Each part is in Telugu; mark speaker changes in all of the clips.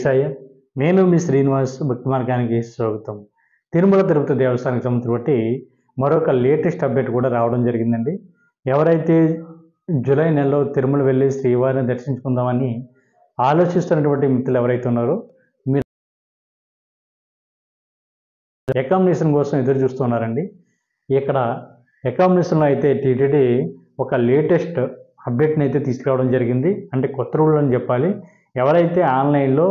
Speaker 1: సాయి. నేను మీ శ్రీనివాస్ భక్తి మార్గానికి స్వాగతం. తిరుమల తిరుపతి దేవస్థానానికి సంబంధించి బట్టి మరొక లేటెస్ట్ అప్డేట్ కూడా రావడం జరిగిందండి. ఎవరైతే జూలై నెలలో తిరుమల వెళ్ళి శ్రీవారిని దర్శించుకుందామని ఆలోచిస్తున్నటువంటి మిత్రులు ఎవరైతే ఉన్నారో, మీరు అకామిడేషన్ కోసం ఎదురు చూస్తున్నారండి. ఇక్కడ అకామిడేషన్లో అయితే టీటీడీ ఒక లేటెస్ట్ అప్డేట్ని అయితే తీసుకురావడం జరిగింది. అంటే కొత్త రూల్ అని చెప్పాలి. ఎవరైతే ఆన్లైన్లో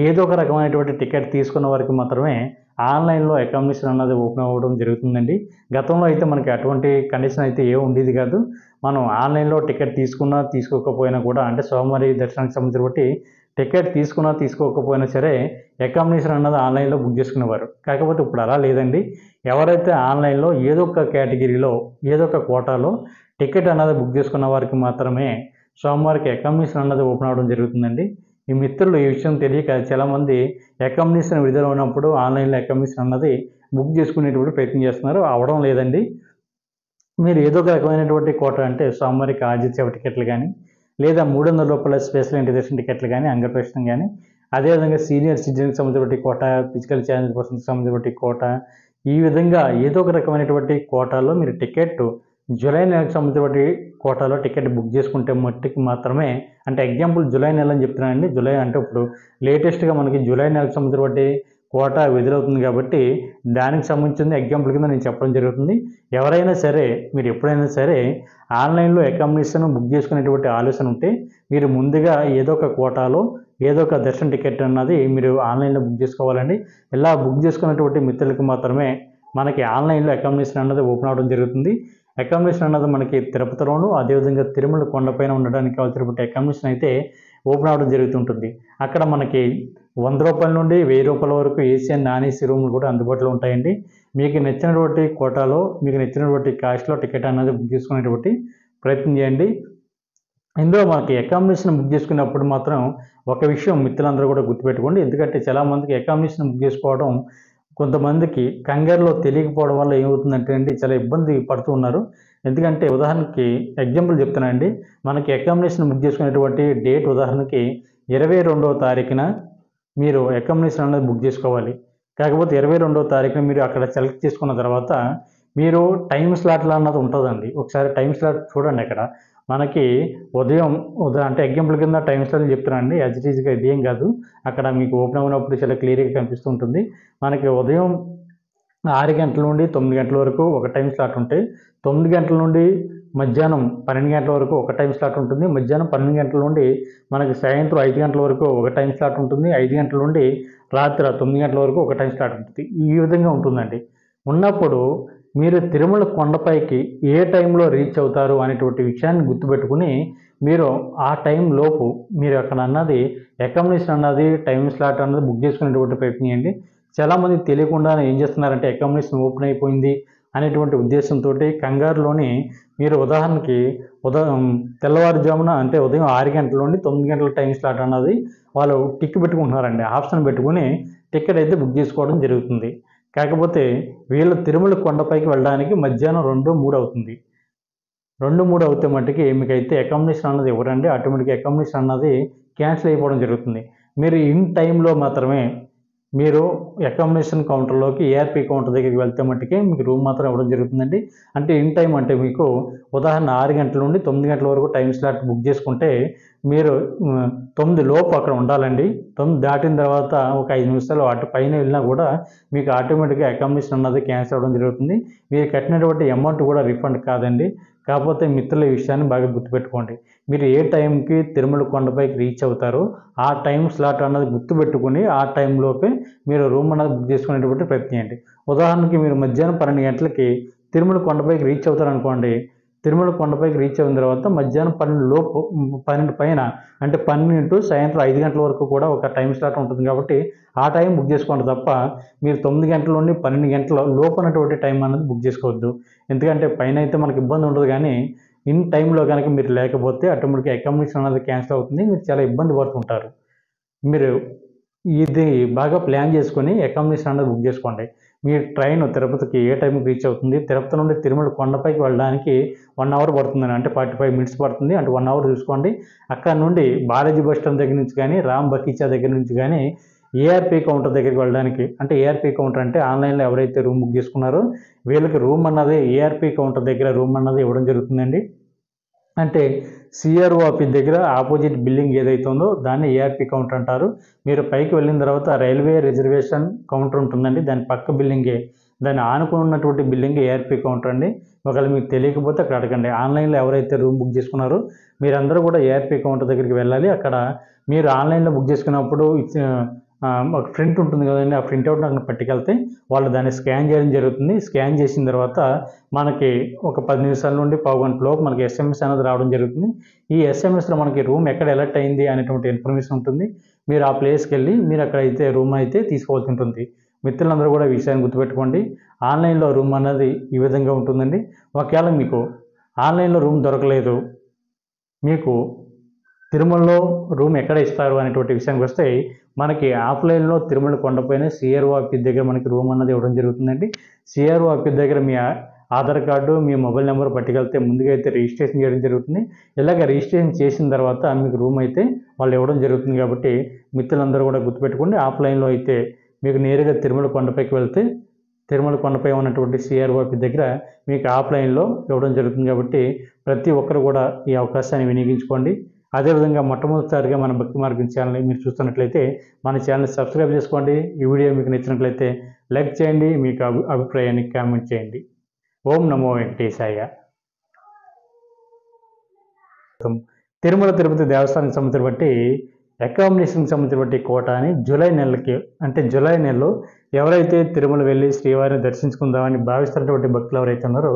Speaker 1: ఏదో ఒక రకమైనటువంటి టికెట్ తీసుకున్న వారికి మాత్రమే ఆన్లైన్లో అకామిడేషన్ అన్నది ఓపెన్ అవ్వడం జరుగుతుందండి. గతంలో అయితే మనకి అటువంటి కండిషన్ అయితే ఏ ఉండేది కాదు. మనం ఆన్లైన్లో టికెట్ తీసుకున్నా తీసుకోకపోయినా కూడా, అంటే స్వామివారి దర్శనానికి సంబంధించి బట్టి టికెట్ తీసుకున్నా తీసుకోకపోయినా సరే అకామిడేషన్ అన్నది ఆన్లైన్లో బుక్ చేసుకునేవారు. కాకపోతే ఇప్పుడు అలా లేదండి. ఎవరైతే ఆన్లైన్లో ఏదో ఒక కేటగిరీలో ఏదో ఒక కోటాలో టికెట్ అన్నది బుక్ చేసుకున్న వారికి మాత్రమే స్వామివారికి అకామిడేషన్ అన్నది ఓపెన్ అవ్వడం జరుగుతుందండి. ఈ మిత్రులు ఈ విషయం తెలియక చాలామంది అకామిడేషన్ విడుదల ఉన్నప్పుడు ఆన్లైన్లో అకామిడేషన్ అన్నది బుక్ చేసుకునేటువంటి ప్రయత్నం చేస్తున్నారు. అవడం లేదండి. మీరు ఏదో ఒక రకమైనటువంటి కోట, అంటే స్వామివారికి ఆతిథ్య టికెట్లు కానీ, లేదా 300 రూపాయల స్పెషల్ ఇంటిగ్రేషన్ టికెట్లు కానీ, అంగప్రదర్శనం కానీ, అదేవిధంగా సీనియర్ సిటిజన్కి సంబంధించినటువంటి కోట, ఫిజికల్ ఛాలెంజ్ పర్సన్కి సంబంధించినటువంటి కోట, ఈ విధంగా ఏదో ఒక రకమైనటువంటి కోటాలో మీరు టికెట్ జూలై నెలకు సంబంధించినటువంటి కోటాలో టికెట్ బుక్ చేసుకుంటే మట్టికి మాత్రమే, అంటే ఎగ్జాంపుల్ జూలై నెల అని చెప్తున్నానండి. జూలై అంటే ఇప్పుడు లేటెస్ట్గా మనకి జూలై నెలకు సంబంధించినటువంటి కోటా విడుదలవుతుంది కాబట్టి దానికి సంబంధించిన ఎగ్జాంపుల్ కింద నేను చెప్పడం జరుగుతుంది. ఎవరైనా సరే మీరు ఎప్పుడైనా సరే ఆన్లైన్లో అకామిడేషన్ బుక్ చేసుకునేటువంటి ఆలోచన ఉంటే మీరు ముందుగా ఏదో ఒక కోటాలో ఏదో ఒక దర్శన టికెట్ అన్నది మీరు ఆన్లైన్లో బుక్ చేసుకోవాలండి. ఇలా బుక్ చేసుకున్నటువంటి మిత్రులకు మాత్రమే మనకి ఆన్లైన్లో అకామిడేషన్ అన్నది ఓపెన్ అవ్వడం జరుగుతుంది. అకామిడేషన్ అన్నది మనకి తిరుపతిలోను, అదేవిధంగా తిరుమల కొండపైన ఉండడానికి కావాల్సినటువంటి అకామిడేషన్ అయితే ఓపెన్ అవ్వడం జరుగుతుంటుంది. అక్కడ మనకి 100 రూపాయల నుండి 1000 రూపాయల వరకు ఏసీ అండ్ నాన్ ఏసీ రూములు కూడా అందుబాటులో ఉంటాయండి. మీకు నచ్చినటువంటి కోటాలో మీకు నచ్చినటువంటి కాస్ట్లో టికెట్ అన్నది బుక్ చేసుకునేటువంటి ప్రయత్నం చేయండి. ఇందులో మనకి అకామిడేషన్ బుక్ చేసుకున్నప్పుడు మాత్రం ఒక విషయం మిత్రులందరూ కూడా గుర్తుపెట్టుకోండి. ఎందుకంటే చాలామందికి అకామిడేషన్ బుక్ చేసుకోవడం కొంతమందికి కంగారులో తెలియకపోవడం వల్ల ఏమవుతుందంటే అండి, చాలా ఇబ్బంది పడుతూ ఉన్నారు. ఎందుకంటే ఉదాహరణకి ఎగ్జాంపుల్ చెప్తానండి. మనకి అకామిడేషన్ బుక్ చేసుకునేటువంటి డేట్ ఉదాహరణకి 22వ తారీఖున మీరు అకామిడేషన్ అనేది బుక్ చేసుకోవాలి. కాకపోతే 22వ తారీఖున మీరు అక్కడ సెలెక్ట్ చేసుకున్న తర్వాత మీరు టైం స్లాట్లు అన్నది ఉంటుందండి. ఒకసారి టైం స్లాట్ చూడండి. అక్కడ మనకి ఉదయం అంటే ఎగ్జాంపుల్ కింద టైం స్లాట్ చెప్తున్నానండి. యాజ్ ఇట్ ఈజ్గా ఇది ఏం కాదు. అక్కడ మీకు ఓపెన్ అయినప్పుడు చాలా క్లియర్గా కనిపిస్తూ ఉంటుంది. మనకి ఉదయం 6 గంటల నుండి 9 గంటల వరకు ఒక టైం స్లాట్ ఉంటాయి. 9 గంటల నుండి మధ్యాహ్నం 12 గంటల వరకు ఒక టైం స్లాట్ ఉంటుంది. మధ్యాహ్నం 12 గంటల నుండి మనకి సాయంత్రం 5 గంటల వరకు ఒక టైం స్లాట్ ఉంటుంది. 5 గంటల నుండి రాత్రి 9 గంటల వరకు ఒక టైం స్లాట్ ఉంటుంది. ఈ విధంగా ఉంటుందండి. ఉన్నప్పుడు మీరు తిరుమల కొండపైకి ఏ టైంలో రీచ్ అవుతారు అనేటువంటి విషయాన్ని గుర్తుపెట్టుకుని మీరు ఆ టైం లోపు మీరు అక్కడ అన్నది అకామిడేషన్ అన్నది టైం స్లాట్ అన్నది బుక్ చేసుకునేటువంటి ప్రయత్నం చేయండి. చాలామంది తెలియకుండా ఏం చేస్తున్నారంటే అకామిడేషన్ ఓపెన్ అయిపోయింది అనేటువంటి ఉద్దేశంతో కంగారులోని మీరు ఉదాహరణకి తెల్లవారుజామున, అంటే ఉదయం 6 గంటల నుండి 9 గంటల టైం స్లాట్ అన్నది వాళ్ళు టిక్ పెట్టుకుంటున్నారండి. ఆప్షన్ పెట్టుకుని టికెట్ అయితే బుక్ చేసుకోవడం జరుగుతుంది. కాకపోతే వీళ్ళు తిరుమల కొండపైకి వెళ్ళడానికి మధ్యాహ్నం 2, 3 అవుతుంది. 2, 3 అవుతే మట్టుకి మీకైతే అకామిడేషన్ అన్నది ఇవ్వరండి. ఆటోమేటిక్గా అకామిడేషన్ అన్నది క్యాన్సిల్ అయిపోవడం జరుగుతుంది. మీరు ఇన్ టైంలో మాత్రమే మీరు అకామిడేషన్ కౌంటర్లోకి ఏఆర్పీ కౌంటర్ దగ్గరికి వెళ్తే మట్టుకే మీకు రూమ్ మాత్రం ఇవ్వడం జరుగుతుందండి. అంటే ఇన్ టైం అంటే మీకు ఉదాహరణ 6 గంటల నుండి 9 గంటల వరకు టైం స్లాట్ బుక్ చేసుకుంటే మీరు 9 లోపు అక్కడ ఉండాలండి. 9 దాటిన తర్వాత ఒక 5 నిమిషాలు అటు పైన వెళ్ళినా కూడా మీకు ఆటోమేటిక్గా అకామిడేషన్ అన్నది క్యాన్సిల్ అవ్వడం జరుగుతుంది. మీరు కట్టినటువంటి అమౌంట్ కూడా రిఫండ్ కాదండి. కాకపోతే మిత్రుల ఈ విషయాన్ని బాగా గుర్తుపెట్టుకోండి. మీరు ఏ టైంకి తిరుమల కొండపైకి రీచ్ అవుతారో ఆ టైం స్లాట్ అన్నది గుర్తుపెట్టుకుని ఆ టైంలోపే మీరు రూమ్ అన్నది బుక్ చేసుకునేటువంటి ప్రయత్నం చేయండి. ఉదాహరణకి మీరు మధ్యాహ్నం 12 గంటలకి తిరుమల కొండపైకి రీచ్ అవుతారనుకోండి. తిరుమల కొండపైకి రీచ్ అయిన తర్వాత మధ్యాహ్నం 12 లోపు 12 పైన, అంటే 12 to సాయంత్రం 5 గంటల వరకు కూడా ఒక టైం స్లాట్ ఉంటుంది కాబట్టి ఆ టైం బుక్ చేసుకోండి తప్ప మీరు 9 గంటల నుండి 12 గంటల లోపు ఉన్నటువంటి టైం అన్నది బుక్ చేసుకోవద్దు. ఎందుకంటే పైన అయితే మనకి ఇబ్బంది ఉండదు, కానీ ఇన్ టైంలో కనుక మీరు లేకపోతే ఆటోమేటిక్గా అకామిడేషన్ అన్నది క్యాన్సిల్ అవుతుంది. మీరు చాలా ఇబ్బంది పడుతుంటారు. మీరు ఇది బాగా ప్లాన్ చేసుకొని అకామిడేషన్ అన్నది బుక్ చేసుకోండి. మీ ట్రైన్ తిరుపతికి ఏ టైంకి రీచ్ అవుతుంది, తిరుపతి నుండి తిరుమల కొండపైకి వెళ్ళడానికి 1 అవర్ పడుతుందని, అంటే 45 మినిట్స్ పడుతుంది, అంటే 1 అవర్ చూసుకోండి. అక్కడ నుండి బాలాజీ బస్ స్టాండ్ దగ్గర నుంచి కానీ, రామ్ బకీచా దగ్గర నుంచి కానీ ఏఆర్పీ కౌంటర్ దగ్గరికి వెళ్ళడానికి, అంటే ఏఆర్పీ కౌంటర్ అంటే ఆన్లైన్లో ఎవరైతే రూమ్ బుక్ చేసుకున్నారో వీళ్ళకి రూమ్ అన్నది ఏఆర్పీ కౌంటర్ దగ్గర రూమ్ అన్నది ఇవ్వడం జరుగుతుందండి. అంటే సిఆర్ఓ ఆఫీస్ దగ్గర ఆపోజిట్ బిల్డింగ్ ఏదైతే ఉందో దాన్ని ఏఆర్పీ కౌంటర్ అంటారు. మీరు పైకి వెళ్ళిన తర్వాత రైల్వే రిజర్వేషన్ కౌంటర్ ఉంటుందండి, దాని పక్క బిల్డింగే, దాన్ని ఆనుకుని ఉన్నటువంటి బిల్డింగ్ ఏఆర్పీ కౌంటర్ అండి. ఒకవేళ మీకు తెలియకపోతే అక్కడ అడగండి. ఆన్లైన్లో ఎవరైతే రూమ్ బుక్ చేసుకున్నారో మీరందరూ కూడా ఏఆర్పీ కౌంటర్ దగ్గరికి వెళ్ళాలి. అక్కడ మీరు ఆన్లైన్లో బుక్ చేసుకున్నప్పుడు ఒక ప్రింట్ ఉంటుంది కదండి, ఆ ప్రింట్ అవుట్ అక్కడ పట్టుకెళ్తే వాళ్ళు దాన్ని స్కాన్ చేయడం జరుగుతుంది. స్కాన్ చేసిన తర్వాత మనకి ఒక 10 నిమిషాల నుండి పావుగంటలోపు మనకి ఎస్ఎంఎస్ అనేది రావడం జరుగుతుంది. ఈ ఎస్ఎంఎస్లో మనకి రూమ్ ఎక్కడ ఎలర్ట్ అయింది అనేటువంటి ఇన్ఫర్మేషన్ ఉంటుంది. మీరు ఆ ప్లేస్కి వెళ్ళి మీరు అక్కడైతే రూమ్ అయితే తీసుకోవాల్సి ఉంటుంది. మిత్రులందరూ కూడా ఈ విషయాన్ని గుర్తుపెట్టుకోండి. ఆన్లైన్లో రూమ్ అన్నది ఈ విధంగా ఉంటుందండి. ఒకవేళ మీకు ఆన్లైన్లో రూమ్ దొరకలేదు, మీకు తిరుమలలో రూమ్ ఎక్కడ ఇస్తారు అనేటువంటి విషయానికి వస్తే మనకి ఆఫ్లైన్లో తిరుమల కొండపైన సిఆర్ఓ ఆఫీస్ దగ్గర మనకి రూమ్ అన్నది ఇవ్వడం జరుగుతుందండి. సిఆర్ఓ ఆఫీస్ దగ్గర మీ ఆధార్ కార్డు, మీ మొబైల్ నెంబర్ పట్టుకెళ్తే ముందుగా అయితే రిజిస్ట్రేషన్ చేయడం జరుగుతుంది. ఇలాగ రిజిస్ట్రేషన్ చేసిన తర్వాత మీకు రూమ్ అయితే వాళ్ళు ఇవ్వడం జరుగుతుంది. కాబట్టి మిత్రులందరూ కూడా గుర్తుపెట్టుకోండి. ఆఫ్లైన్లో అయితే మీకు నేరుగా తిరుమల కొండపైకి వెళ్తే తిరుమల కొండపై ఉన్నటువంటి సిఆర్ఓ ఆఫీస్ దగ్గర మీకు ఆఫ్లైన్లో ఇవ్వడం జరుగుతుంది. కాబట్టి ప్రతి ఒక్కరు కూడా ఈ అవకాశాన్ని వినియోగించుకోండి. అదేవిధంగా మొట్టమొదటిసారిగా మన భక్తి మార్గం ఛానల్ని మీరు చూస్తున్నట్లయితే మన ఛానల్ని సబ్స్క్రైబ్ చేసుకోండి. ఈ వీడియో మీకు నచ్చినట్లయితే లైక్ చేయండి, మీకు అభిప్రాయాన్ని కామెంట్ చేయండి. ఓం నమో వెంకటేశాయ. తిరుమల తిరుపతి దేవస్థానానికి సంబంధించిన బట్టి అకామిడేషన్కి సంబంధించిన బట్టి కోటా అని జూలై నెలలో ఎవరైతే తిరుమల వెళ్ళి శ్రీవారిని దర్శించుకుందామని భావిస్తున్నటువంటి భక్తులు ఎవరైతే ఉన్నారో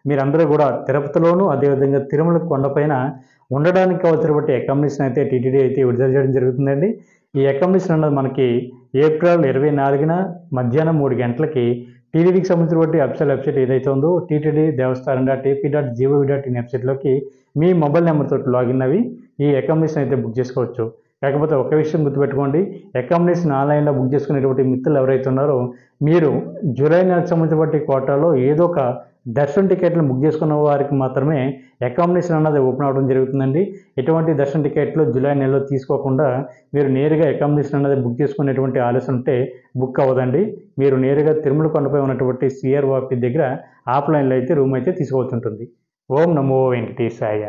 Speaker 1: మీరందరూ కూడా తిరుపతిలోనూ అదేవిధంగా తిరుమల కొండపైన ఉండడానికి కావాల్సినటువంటి అకామిడేషన్ అయితే టీటీడీ అయితే విడుదల చేయడం జరుగుతుందండి. ఈ అకామిడేషన్ అన్నది మనకి ఏప్రిల్ 24న మధ్యాహ్నం 3 గంటలకి టీటీడీకి సంబంధించినటువంటి అఫీషియల్ వెబ్సైట్ ఏదైతే ఉందో టీటీడీ devastaran.ap.gov.in వెబ్సైట్లోకి మీ మొబైల్ నెంబర్తో లాగిన్ అవి ఈ అకామిడేషన్ అయితే బుక్ చేసుకోవచ్చు. కాకపోతే ఒక విషయం గుర్తుపెట్టుకోండి, అకామిడేషన్ ఆన్లైన్లో బుక్ చేసుకునేటువంటి మిత్రులు ఎవరైతే ఉన్నారో మీరు జూలై నెలకు సంబంధించినటువంటి కోటాలో ఏదో ఒక దర్శన టికెట్లను బుక్ చేసుకున్న వారికి మాత్రమే అకామిడేషన్ అన్నది ఓపెన్ అవ్వడం జరుగుతుందండి. ఎటువంటి దర్శన టికెట్లు జూలై నెలలో తీసుకోకుండా మీరు నేరుగా అకామిడేషన్ అన్నది బుక్ చేసుకునేటువంటి ఆలస్యం ఉంటే బుక్ అవ్వదండి. మీరు నేరుగా తిరుమల కొండపై ఉన్నటువంటి సిఆర్ఓ ఆఫీస్ దగ్గర ఆఫ్లైన్లో అయితే రూమ్ అయితే తీసుకోవాల్సి ఉంటుంది. ఓం నమో వెంకటేశాయ.